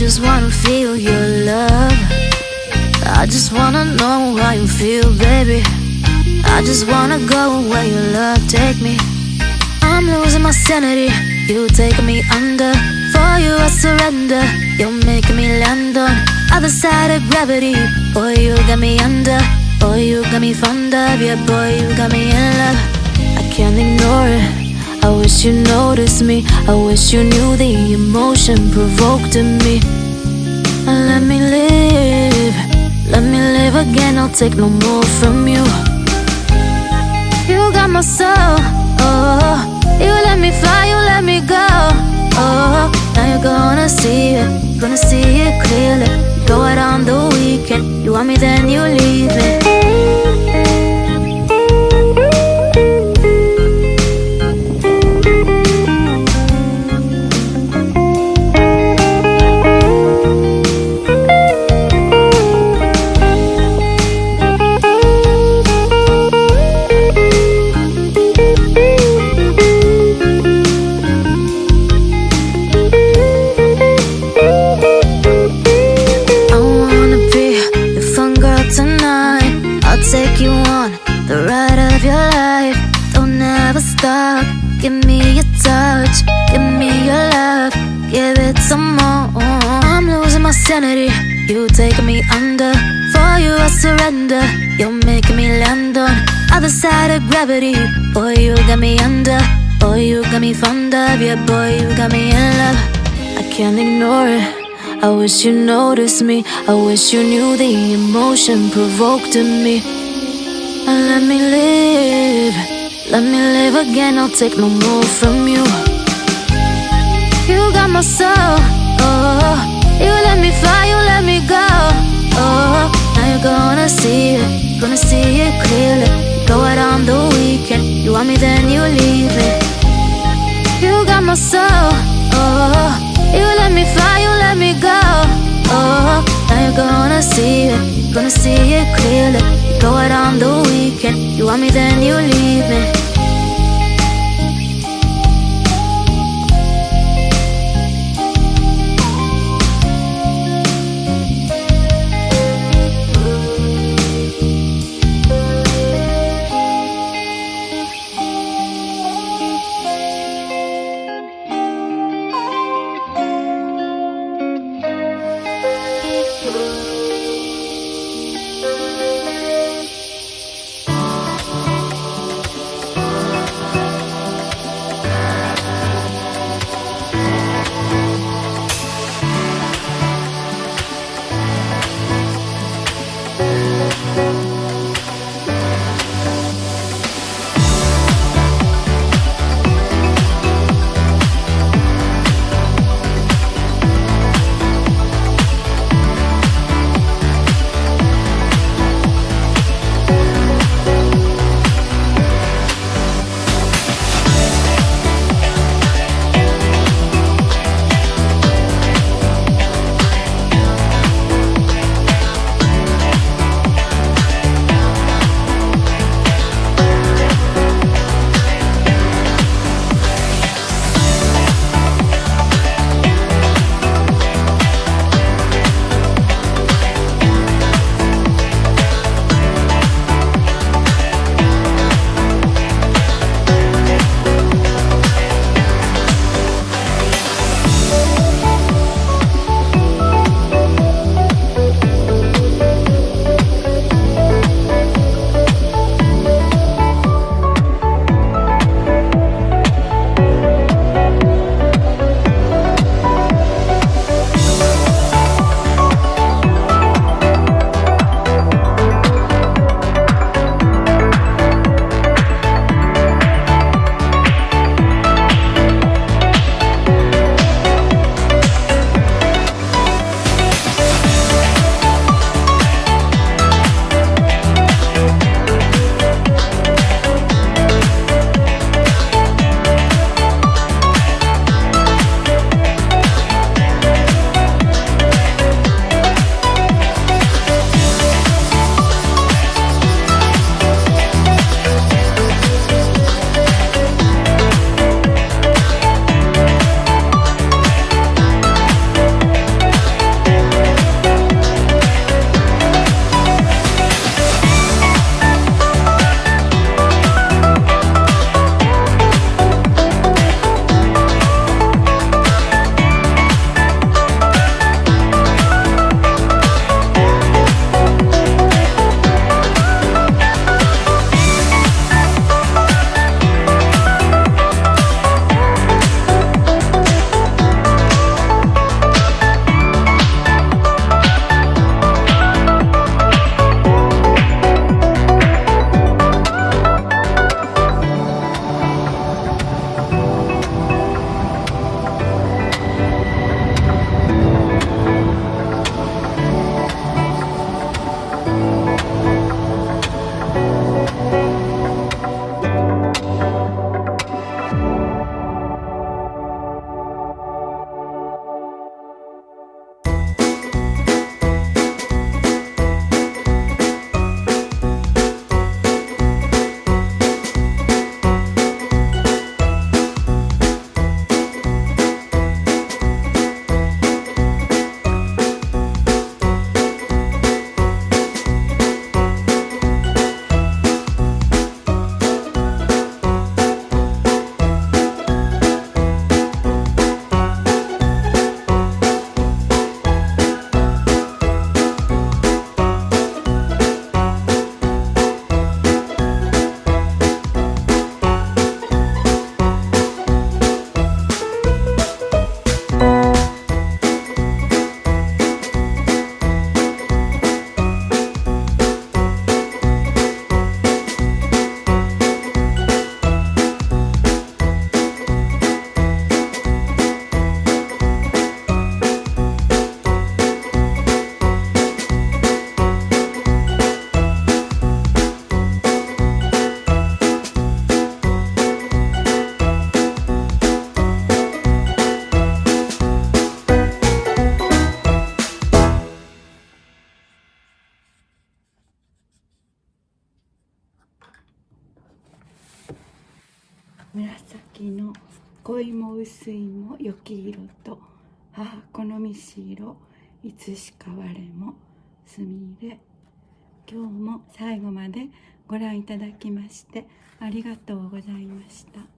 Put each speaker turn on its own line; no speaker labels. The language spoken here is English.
just wanna feel your love. I just wanna know how you feel, baby. I just wanna go where your love take me. I'm losing my sanity, you taking me under. For you I surrender, you're making me land on other side of gravity. Boy, you got me under. Boy, you got me fond of. Yeah, boy, you got me in love. I can't ignore it. I wish you noticed me. I wish you knew the emotion provoked in me. Let me live. Let me live again. I'll take no more from you. You got my soul. Oh, you let me fly. You let me go. Oh, now you're gonna see it. Gonna see it clearly. Go out on the weekend. You want me, then you leave me. Take you on the ride of your life. Don't ever stop. Give me your touch, give me your love, give it some more. I'm losing my sanity, you taking me under. For you I surrender, you're making me land on other side of gravity. Boy, you got me under. Boy, you got me fond of. Yeah, boy, you got me in love. I can't ignore it. I wish you noticed me. I wish you knew the emotion provoked in me. Let me live. Let me live again. I'll take no more from you. You got my soul. Oh, you let me fly. You let me go. Oh, now you're gonna see it. Gonna see it clearly. Go out on the weekend. You want me, then you leave me. You got my soul. Oh, you let me fly, you let me go. Oh, now you're gonna see it, gonna see it clearly. Go out on the weekend. You want me, then you leave me.
濃いも薄いも良き色と母好みし色いつしか我もすみれ。今日も最後までご覧いただきましてありがとうございました。